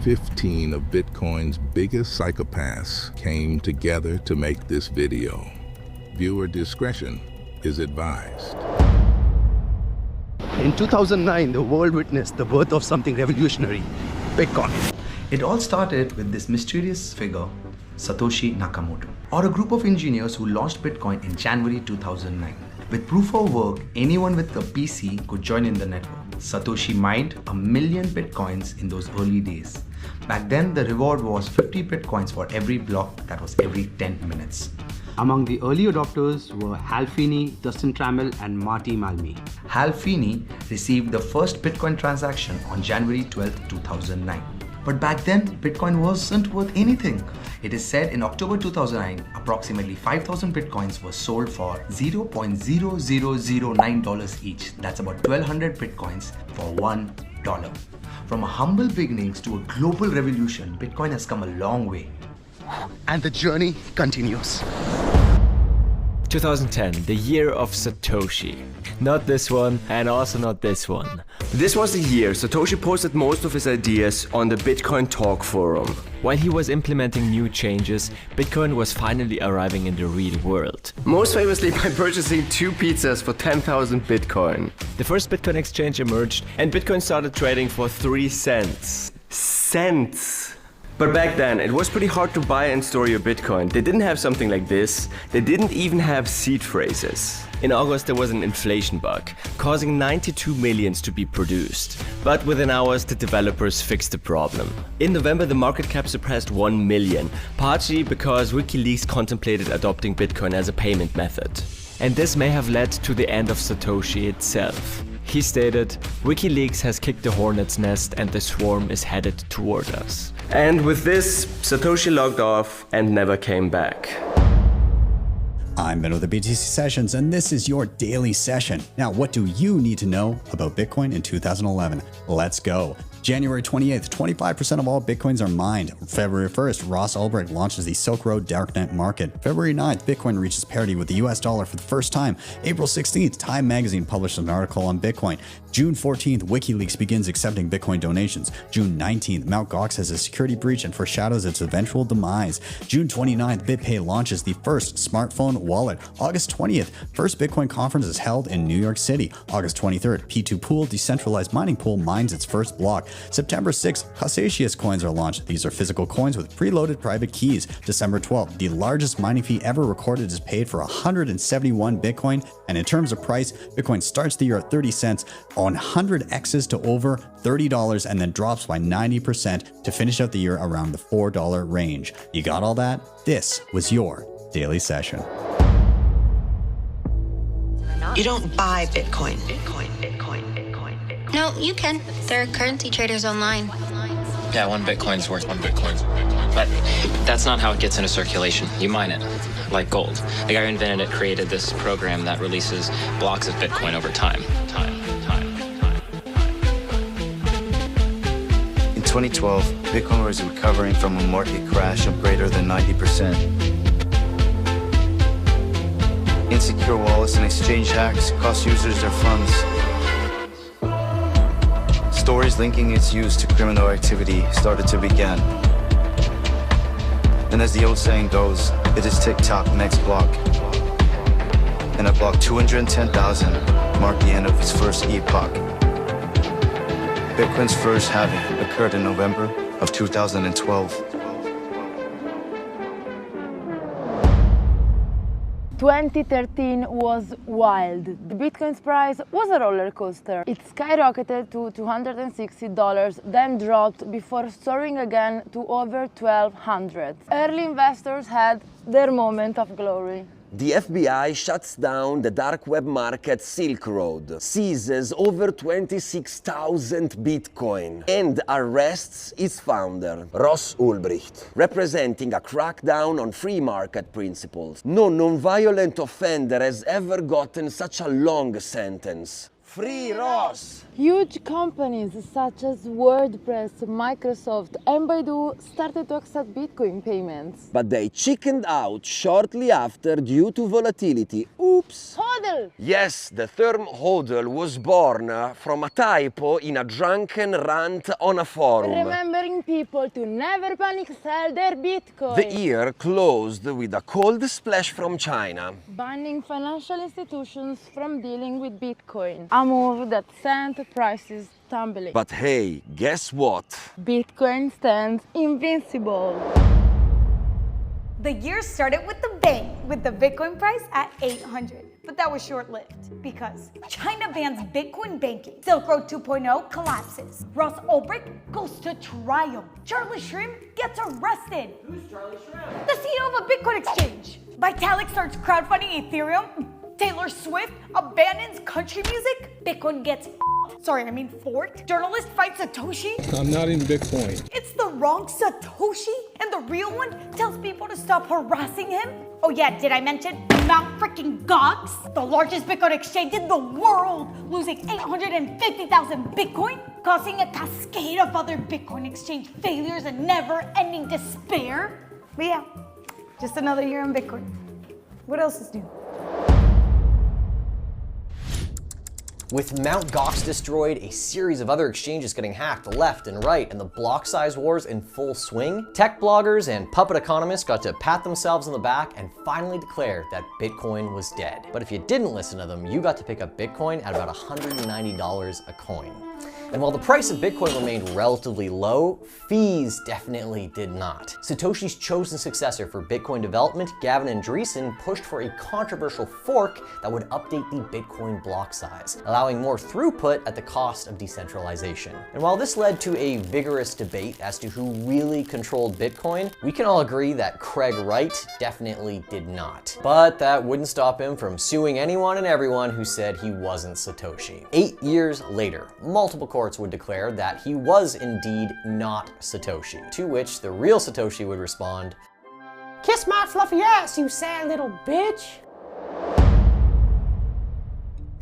15 of Bitcoin's biggest psychopaths came together to make this video. Viewer discretion is advised. In 2009, the world witnessed the birth of something revolutionary, Bitcoin. It all started with this mysterious figure, Satoshi Nakamoto, or a group of engineers who launched Bitcoin in January 2009. With proof of work, anyone with a PC could join in the network. Satoshi mined 1 million Bitcoins in those early days. Back then, the reward was 50 Bitcoins for every block, that was every 10 minutes. Among the early adopters were Hal Finney, Dustin Trammell, and Marty Malmi. Hal Finney received the first Bitcoin transaction on January 12, 2009. But back then, Bitcoin wasn't worth anything. It is said in October 2009, approximately 5,000 Bitcoins were sold for $0.0009 each. That's about 1,200 Bitcoins for $1. From humble beginnings to a global revolution, Bitcoin has come a long way. And the journey continues. 2010, the year of Satoshi. Not this one, and also not this one. This was the year Satoshi posted most of his ideas on the Bitcoin Talk forum. While he was implementing new changes, Bitcoin was finally arriving in the real world. Most famously by purchasing 2 pizzas for 10,000 Bitcoin. The first Bitcoin exchange emerged, and Bitcoin started trading for 3 cents. Cents! But back then, it was pretty hard to buy and store your Bitcoin. They didn't have something like this. They didn't even have seed phrases. In August, there was an inflation bug, causing 92 millions to be produced. But within hours, the developers fixed the problem. In November, the market cap surpassed 1 million, partly because WikiLeaks contemplated adopting Bitcoin as a payment method. And this may have led to the end of Satoshi itself. He stated, "WikiLeaks has kicked the hornet's nest and the swarm is headed toward us." And with this, Satoshi logged off and never came back. I'm Ben with the BTC Sessions, and this is your daily session. Now, what do you need to know about Bitcoin in 2011? Let's go. January 28th, 25% of all Bitcoins are mined. February 1st, Ross Ulbricht launches the Silk Road Darknet market. February 9th, Bitcoin reaches parity with the US dollar for the first time. April 16th, Time Magazine published an article on Bitcoin. June 14th, WikiLeaks begins accepting Bitcoin donations. June 19th, Mt. Gox has a security breach and foreshadows its eventual demise. June 29th, BitPay launches the first smartphone wallet. August 20th, first Bitcoin conference is held in New York City. August 23rd, P2Pool, decentralized mining pool, mines its first block. September 6th, Cassatius coins are launched. These are physical coins with preloaded private keys. December 12th, the largest mining fee ever recorded is paid for 171 Bitcoin. And in terms of price, Bitcoin starts the year at 30 cents, on 100x's to over $30, and then drops by 90% to finish out the year around the $4 range. You got all that? This was your daily session. You don't buy Bitcoin. No, you can. There are currency traders online. Yeah, 1 Bitcoin's worth 1 Bitcoin. But that's not how it gets into circulation. You mine it, like gold. The guy who invented it created this program that releases blocks of Bitcoin over time. In 2012, Bitcoin was recovering from a market crash of greater than 90%. Insecure wallets and exchange hacks cost users their funds. Stories linking its use to criminal activity started to begin. And as the old saying goes, it is TikTok next block. And at block 210,000 marked the end of its first epoch. Bitcoin's first halving occurred in November of 2012. 2013 was wild. The Bitcoin's price was a roller coaster. It skyrocketed to $260, then dropped before soaring again to over $1,200. Early investors had their moment of glory. The FBI shuts down the dark web market Silk Road, seizes over 26,000 Bitcoin, and arrests its founder, Ross Ulbricht, representing a crackdown on free market principles. No non-violent offender has ever gotten such a long sentence. Free Ross! Huge companies such as WordPress, Microsoft, and Baidu started to accept Bitcoin payments. But they chickened out shortly after due to volatility. Oops! HODL! Yes, the term HODL was born from a typo in a drunken rant on a forum. Remembering people to never panic sell their Bitcoin. The year closed with a cold splash from China. Banning financial institutions from dealing with Bitcoin. A move that sent prices tumbling. But hey, guess what? Bitcoin stands invincible. The year started with a bang, with the Bitcoin price at 800. But that was short-lived because China bans Bitcoin banking. Silk Road 2.0 collapses. Ross Ulbricht goes to trial. Charlie Shrimp gets arrested. Who's Charlie Shrimp? The CEO of a Bitcoin exchange. Vitalik starts crowdfunding Ethereum. Taylor Swift abandons country music. Bitcoin gets forked. Journalist fights Satoshi. I'm not in Bitcoin. It's the wrong Satoshi, and the real one tells people to stop harassing him. Oh yeah, did I mention Mount freaking Gox, the largest Bitcoin exchange in the world, losing 850,000 Bitcoin, causing a cascade of other Bitcoin exchange failures and never-ending despair. But yeah, just another year in Bitcoin. What else is new? With Mt. Gox destroyed, a series of other exchanges getting hacked left and right, and the block size wars in full swing, tech bloggers and puppet economists got to pat themselves on the back and finally declare that Bitcoin was dead. But if you didn't listen to them, you got to pick up Bitcoin at about $190 a coin. And while the price of Bitcoin remained relatively low, fees definitely did not. Satoshi's chosen successor for Bitcoin development, Gavin Andreessen, pushed for a controversial fork that would update the Bitcoin block size, allowing more throughput at the cost of decentralization. And while this led to a vigorous debate as to who really controlled Bitcoin, we can all agree that Craig Wright definitely did not. But that wouldn't stop him from suing anyone and everyone who said he wasn't Satoshi. 8 years later, multiple courts would declare that he was indeed not Satoshi, to which the real Satoshi would respond, "Kiss my fluffy ass, you sad little bitch."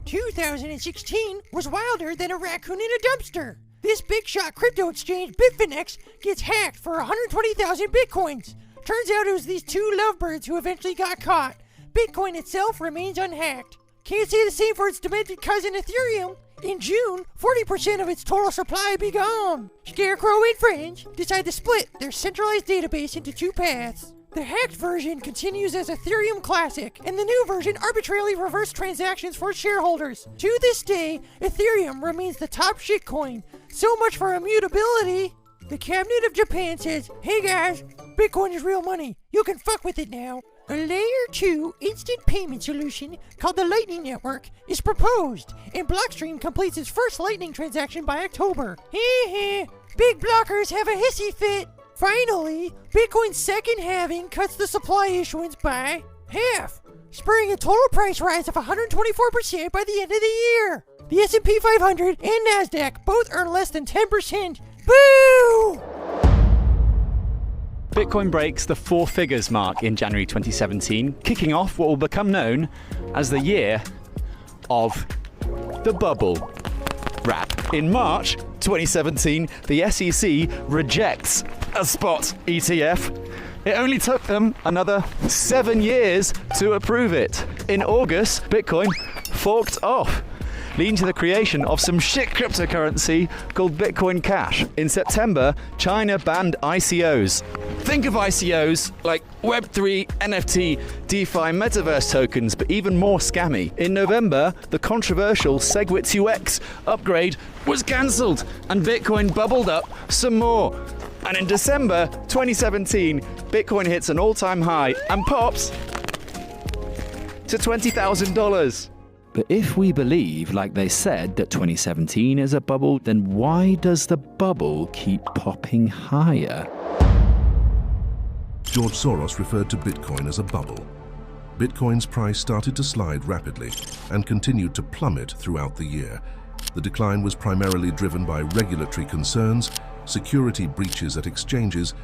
2016 was wilder than a raccoon in a dumpster. This big shot crypto exchange, Bitfinex, gets hacked for 120,000 Bitcoins. Turns out it was these two lovebirds who eventually got caught. Bitcoin itself remains unhacked. Can't say the same for its demented cousin Ethereum. In June, 40% of its total supply be gone. Scarecrow and friends decide to split their centralized database into two paths. The hacked version continues as Ethereum Classic, and the new version arbitrarily reverses transactions for shareholders. To this day, Ethereum remains the top shitcoin. So much for immutability. The Cabinet of Japan says, "Hey guys, Bitcoin is real money. You can fuck with it now." A Layer 2 instant payment solution called the Lightning Network is proposed, and Blockstream completes its first Lightning transaction by October. Heh, big blockers have a hissy fit. Finally, Bitcoin's second halving cuts the supply issuance by half, spurring a total price rise of 124% by the end of the year. The S&P 500 and NASDAQ both earn less than 10%. Boo! Bitcoin breaks the four figures mark in January 2017, kicking off what will become known as the year of the bubble wrap. In March 2017, the SEC rejects a spot ETF. It only took them another 7 years to approve it. In August, Bitcoin forked off, leading to the creation of some shit cryptocurrency called Bitcoin Cash. In September, China banned ICOs. Think of ICOs like Web3, NFT, DeFi, metaverse tokens, but even more scammy. In November, the controversial SegWit2x upgrade was cancelled and Bitcoin bubbled up some more. And in December 2017, Bitcoin hits an all-time high and pops to $20,000. But if we believe, like they said, that 2017 is a bubble, then why does the bubble keep popping higher? George Soros referred to Bitcoin as a bubble. Bitcoin's price started to slide rapidly and continued to plummet throughout the year. The decline was primarily driven by regulatory concerns, security breaches at exchanges,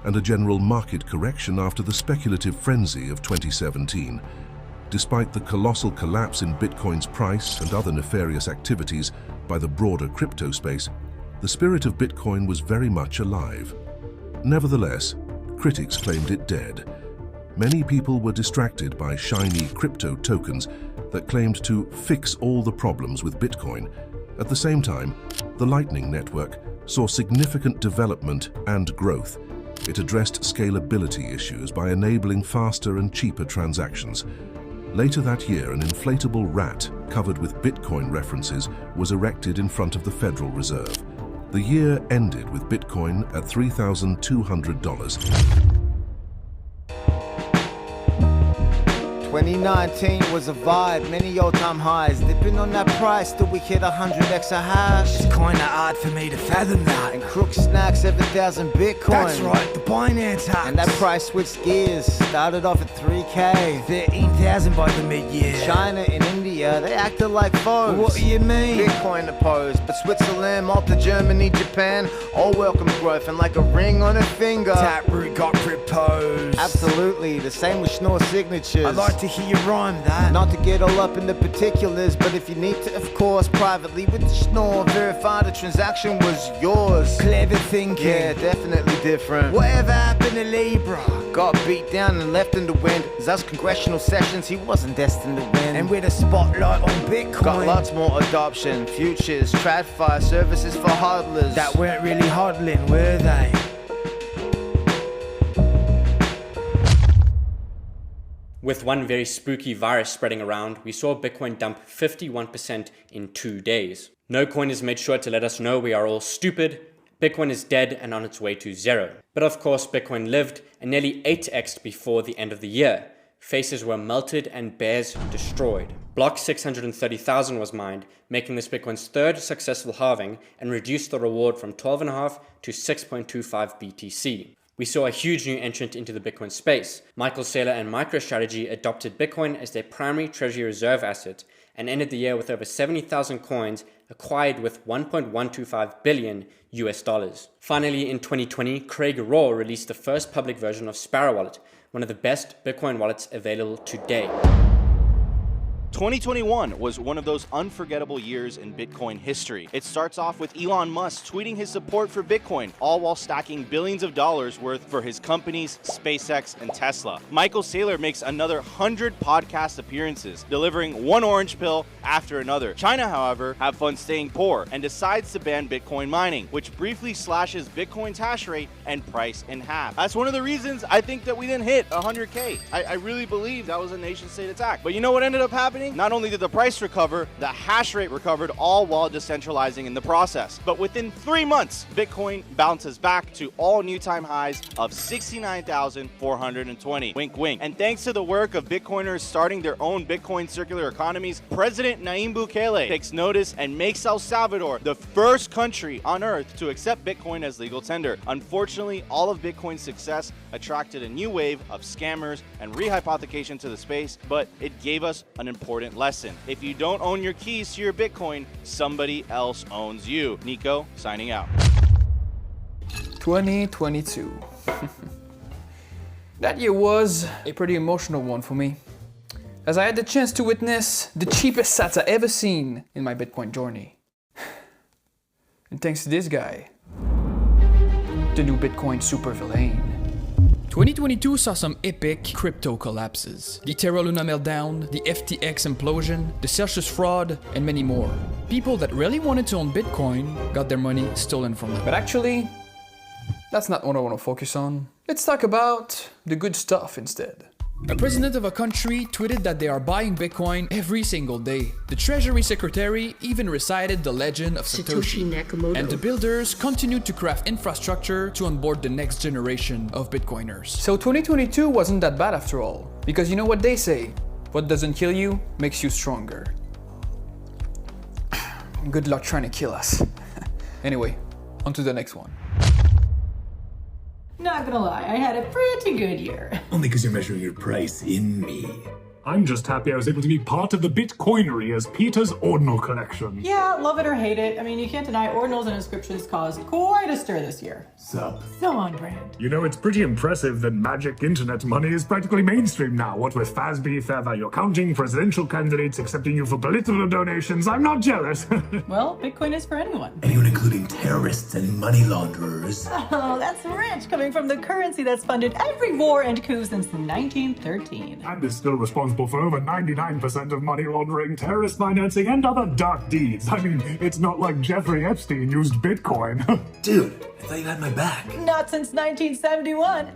and a general market correction after the speculative frenzy of 2017. Despite the colossal collapse in Bitcoin's price and other nefarious activities by the broader crypto space, the spirit of Bitcoin was very much alive. Nevertheless, critics claimed it dead. Many people were distracted by shiny crypto tokens that claimed to fix all the problems with Bitcoin. At the same time, the Lightning Network saw significant development and growth. It addressed scalability issues by enabling faster and cheaper transactions. Later that year, an inflatable rat covered with Bitcoin references was erected in front of the Federal Reserve. The year ended with Bitcoin at $3,200. 2019 was a vibe, many all-time highs. Dipping on that price till we hit 100x a hash. It's kinda hard for me to fathom that. And Crook snagged 7,000 Bitcoin. That's right, the Binance hacks. And that price switched gears, started off at 3K. 13,000 by the mid-year. China and India, they acted like foes. What do you mean? Bitcoin opposed, but Switzerland, Malta, Germany, Japan, all welcome growth and like a ring on a finger. Taproot got proposed. Absolutely, the same with Schnorr signatures. I'd like to hear you rhyme that. Not to get all up in the particulars, but if you need to, of course, privately with the Schnorr, verify the transaction was yours. Clever thinking. Yeah, definitely different. Whatever happened to Libra? Got beat down and left in the wind. Thus congressional sessions, he wasn't destined to win. And with a spotlight on Bitcoin, got lots more adoption. Futures, TradFi, services for hodlers. That weren't really hodling, were they? With one very spooky virus spreading around, we saw Bitcoin dump 51% in 2 days. No coin has made sure to let us know we are all stupid. Bitcoin is dead and on its way to zero. But of course, Bitcoin lived and nearly 8x'd before the end of the year. Faces were melted and bears destroyed. Block 630,000 was mined, making this Bitcoin's third successful halving and reduced the reward from 12.5 to 6.25 BTC. We saw a huge new entrant into the Bitcoin space. Michael Saylor and MicroStrategy adopted Bitcoin as their primary treasury reserve asset and ended the year with over 70,000 coins acquired with $1.125 billion US dollars. Finally, in 2020, Craig Raw released the first public version of Sparrow Wallet, one of the best Bitcoin wallets available today. 2021 was one of those unforgettable years in Bitcoin history. It starts off with Elon Musk tweeting his support for Bitcoin, all while stacking billions of dollars worth for his companies, SpaceX and Tesla. Michael Saylor makes another 100 podcast appearances, delivering one orange pill after another. China, however, have fun staying poor and decides to ban Bitcoin mining, which briefly slashes Bitcoin's hash rate and price in half. That's one of the reasons I think that we didn't hit 100K. I really believe that was a nation-state attack. But you know what ended up happening? Not only did the price recover, the hash rate recovered, all while decentralizing in the process. But within 3 months, Bitcoin bounces back to all new-time highs of 69,420. Wink, wink. And thanks to the work of Bitcoiners starting their own Bitcoin circular economies, President Nayib Bukele takes notice and makes El Salvador the first country on earth to accept Bitcoin as legal tender. Unfortunately, all of Bitcoin's success attracted a new wave of scammers and rehypothecation to the space, but it gave us an important lesson. If you don't own your keys to your Bitcoin, somebody else owns you. Nico, signing out. 2022. That year was a pretty emotional one for me, as I had the chance to witness the cheapest sats I ever seen in my Bitcoin journey. And thanks to this guy, the new Bitcoin supervillain. 2022 saw some epic crypto collapses. The Terra Luna meltdown, the FTX implosion, the Celsius fraud, and many more. People that really wanted to own Bitcoin got their money stolen from them. But actually, that's not what I want to focus on. Let's talk about the good stuff instead. A president of a country tweeted that they are buying Bitcoin every single day. The Treasury Secretary even recited the legend of Satoshi Nakamoto. And the builders continued to craft infrastructure to onboard the next generation of Bitcoiners. So 2022 wasn't that bad after all. Because you know what they say, what doesn't kill you makes you stronger. Good luck trying to kill us. Anyway, on to the next one. Not gonna lie, I had a pretty good year. Only because you're measuring your price in me. I'm just happy I was able to be part of the Bitcoinery as Peter's ordinal collection. Yeah, love it or hate it. I mean, you can't deny ordinals and inscriptions caused quite a stir this year. Sup? So on brand. You know, it's pretty impressive that magic internet money is practically mainstream now. What with FASB, fair value accounting, presidential candidates accepting you for political donations, I'm not jealous. Well, Bitcoin is for anyone. Anyone including terrorists and money launderers. Oh, that's rich, coming from the currency that's funded every war and coup since 1913. And is still responsible for over 99% of money laundering, terrorist financing, and other dark deeds. I mean, it's not like Jeffrey Epstein used Bitcoin. Dude, I thought you had my back. Not since 1971.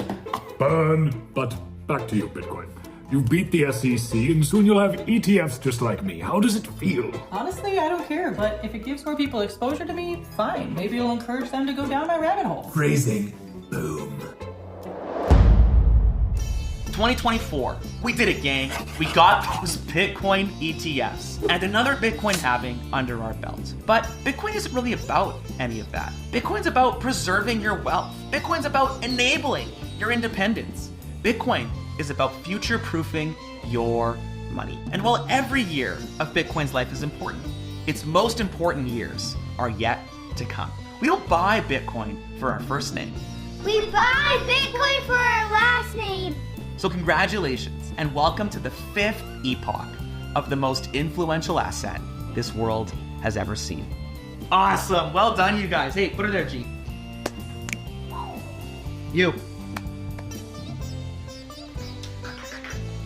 Burn. But back to you, Bitcoin. You beat the SEC, and soon you'll have ETFs just like me. How does it feel? Honestly, I don't care, but if it gives more people exposure to me, fine. Maybe it'll encourage them to go down my rabbit hole. Phrasing. Boom. 2024. We did it, gang. We got those Bitcoin ETFs and another Bitcoin halving under our belt. But Bitcoin isn't really about any of that. Bitcoin's about preserving your wealth. Bitcoin's about enabling your independence. Bitcoin is about future-proofing your money. And while every year of Bitcoin's life is important, its most important years are yet to come. We don't buy Bitcoin for our first name. We buy Bitcoin for our last name. So congratulations and welcome to the 5th epoch of the most influential asset this world has ever seen. Awesome, well done you guys. Hey, put her there, G. You.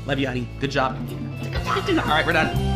Love you, honey. Good job. All right, we're done.